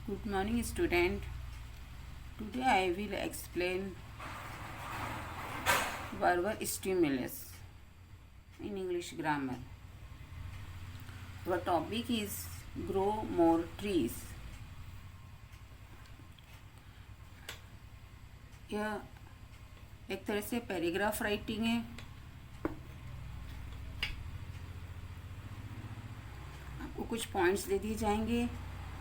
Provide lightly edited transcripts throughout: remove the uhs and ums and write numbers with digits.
Good morning, student. Today I will explain verbal stimulus in English grammar. Our topic is grow more trees. यह एक तरह से paragraph writing है. आपको कुछ पॉइंट्स दे दिए जाएंगे,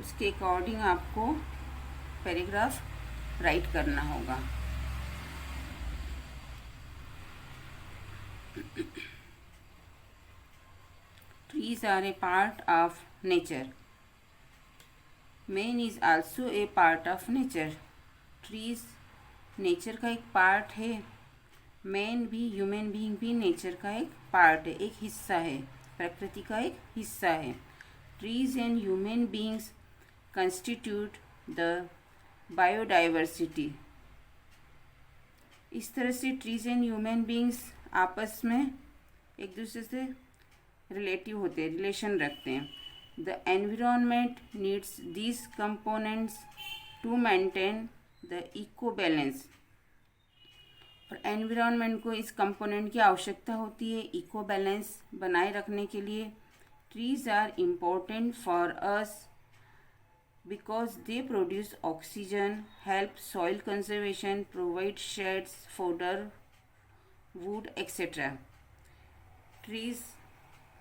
उसके अकॉर्डिंग आपको पैराग्राफ राइट करना होगा. Trees are a part of nature. Man is also a part of nature. Trees nature का एक पार्ट है. मैन भी, ह्यूमन बीइंग भी नेचर का एक पार्ट है, एक हिस्सा है, प्रकृति का एक हिस्सा है. Trees and human beings constitute the biodiversity. इस तरह से ट्रीज एंड ह्यूमन बीइंग्स आपस में एक दूसरे से रिलेटिव होते हैं, रिलेशन रखते हैं. The environment needs these components to maintain the eco balance. और एनवायरनमेंट को इस कंपोनेंट की आवश्यकता होती है इको बैलेंस बनाए रखने के लिए. Trees are important for us because they produce oxygen, help soil conservation, provide shades, fodder, wood etcetera. Trees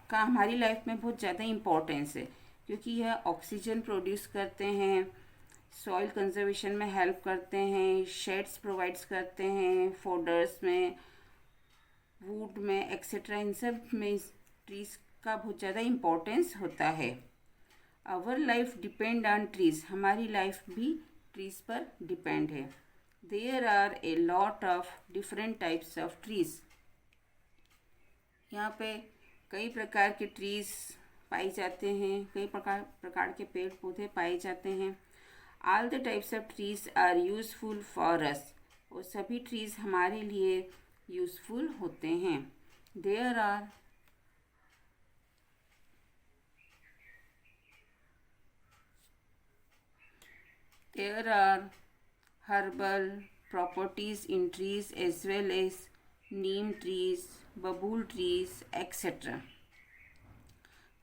का हमारी लाइफ में बहुत ज़्यादा इम्पोर्टेंस है क्योंकि यह ऑक्सीजन प्रोड्यूस करते हैं, सॉइल कंजर्वेशन में हेल्प करते हैं, शेड्स प्रोवाइड्स करते हैं, फोडर्स में, वुड में एक्सेट्रा. इन सब में ट्रीज का बहुत ज़्यादा इम्पोर्टेंस होता है. Our life depend on trees. हमारी लाइफ भी ट्रीज पर डिपेंड है. There are a lot of different types of trees. यहाँ पे कई प्रकार के ट्रीज पाए जाते हैं, कई प्रकार के पेड़ पौधे पाए जाते हैं. All the types of trees are useful for us. और सभी ट्रीज हमारे लिए यूजफुल होते हैं. There are herbal properties in trees as well as neem trees, बबूल trees, etc.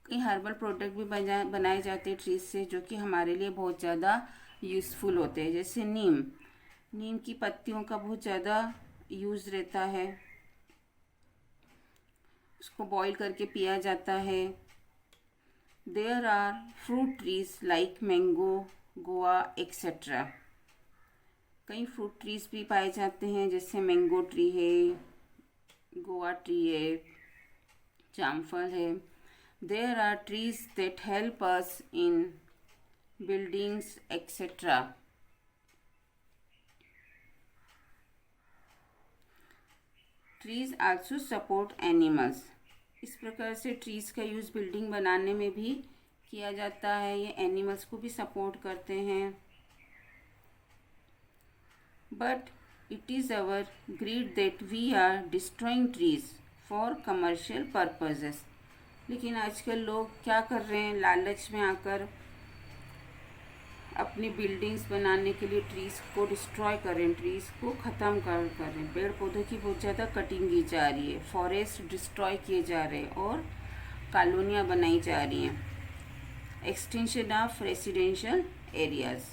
कई हर्बल प्रोडक्ट भी बनाए जाते हैं ट्रीज से जो कि हमारे लिए बहुत ज़्यादा यूज़फुल होते हैं. जैसे नीम की पत्तियों का बहुत ज़्यादा यूज़ रहता है, उसको बॉईल करके पिया जाता है. There are fruit trees like mango, guava etcetera. कई फ्रूट ट्रीज भी पाए जाते हैं जैसे मैंगो ट्री है, गोवा ट्री है, जामफल है. There are trees that help us in buildings, etc. Trees also support animals. इस प्रकार से ट्रीज का यूज़ बिल्डिंग बनाने में भी किया जाता है. ये एनिमल्स को भी सपोर्ट करते हैं. But it is our greed that we are destroying trees for commercial purposes. लेकिन आजकल लोग क्या कर रहे हैं, लालच में आकर अपनी बिल्डिंग्स बनाने के लिए ट्रीज़ को डिस्ट्रॉय कर रहे हैं, ट्रीज़ को ख़त्म कर रहे हैं. पेड़ पौधों की बहुत ज़्यादा कटिंग की जा रही है, फॉरेस्ट डिस्ट्रॉय किए जा रहे हैं और कॉलोनियाँ बनाई जा रही हैं. Extension of residential areas.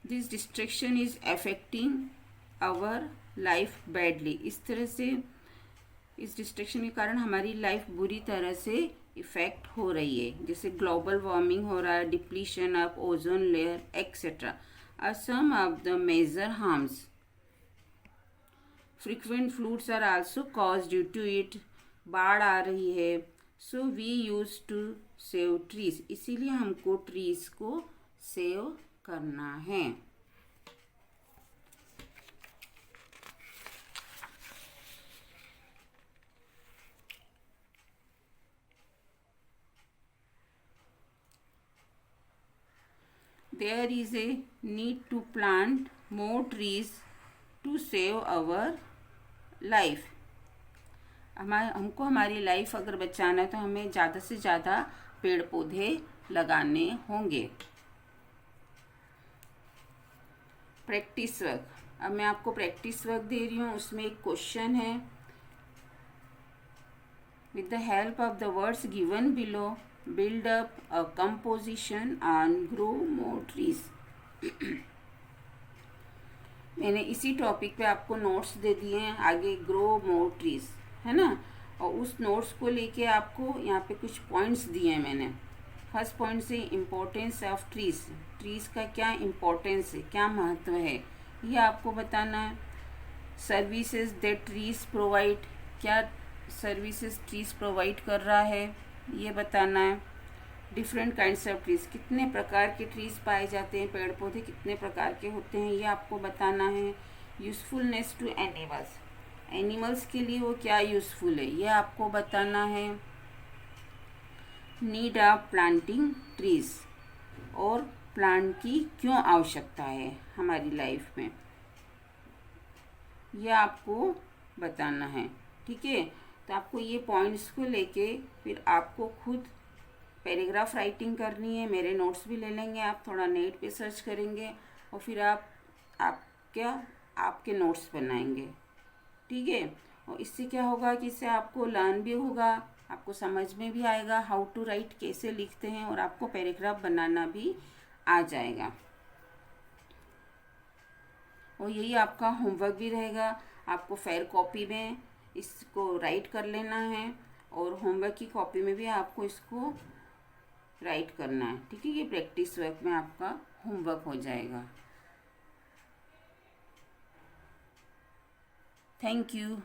This destruction is affecting our life badly. इस तरह से इस डिस्ट्रक्शन के कारण हमारी लाइफ बुरी तरह से इफ़ेक्ट हो रही है. जैसे ग्लोबल वार्मिंग हो रहा है, depletion of ozone layer etcetera are some of the major harms. Frequent floods are also cause due to it. बाढ़ आ रही है. So we use to save trees. इसीलिए हमको ट्रीज को सेव करना है. There is a need to plant more trees to save our life. हमको हमारी लाइफ अगर बचाना है तो हमें ज़्यादा से ज़्यादा पेड़ पौधे लगाने होंगे। प्रैक्टिस वर्क, अब मैं आपको प्रैक्टिस वर्क दे रही हूँ, उसमें एक क्वेश्चन है। With the help of the words given below build up a composition and grow more trees। मैंने इसी टॉपिक पे आपको नोट्स दे दिए हैं, आगे ग्रो मोर ट्रीज है ना, और उस नोट्स को लेके आपको यहाँ पे कुछ पॉइंट्स दिए हैं मैंने। फर्स्ट पॉइंट से इम्पोर्टेंस ऑफ ट्रीज, ट्रीज का क्या इम्पोर्टेंस है, क्या महत्व है, ये आपको बताना है। सर्विसेज दैट ट्रीज प्रोवाइड, क्या सर्विसेज ट्रीज प्रोवाइड कर रहा है, ये बताना है। डिफरेंट काइंड्स ऑफ ट्रीज, कितने प्रकार के ट्रीज पाए जाते हैं, पेड़ पौधे कितने प्रकार के होते हैं, ये आपको बताना है। यूज़फुलनेस टू एनिमल्स, एनिमल्स के लिए वो क्या यूज़फुल है, ये आपको बताना है। नीड ऑफ प्लांटिंग ट्रीज, और प्लांट की क्यों आवश्यकता है हमारी लाइफ में, ये आपको बताना है। ठीक है, तो आपको ये पॉइंट्स को लेके फिर आपको खुद पैराग्राफ राइटिंग करनी है। मेरे नोट्स भी ले लेंगे आप, थोड़ा नेट पे सर्च करेंगे और फिर आपके नोट्स बनाएंगे। ठीक है, और इससे क्या होगा कि इससे आपको लर्न भी होगा, आपको समझ में भी आएगा हाउ टू राइट, कैसे लिखते हैं, और आपको पैराग्राफ बनाना भी आ जाएगा। और यही आपका होमवर्क भी रहेगा, आपको फेयर कॉपी में इसको राइट कर लेना है, और होमवर्क की कॉपी में भी आपको इसको राइट करना है। ठीक है, ये प्रैक्टिस वर्क में आपका होमवर्क हो जाएगा। Thank you.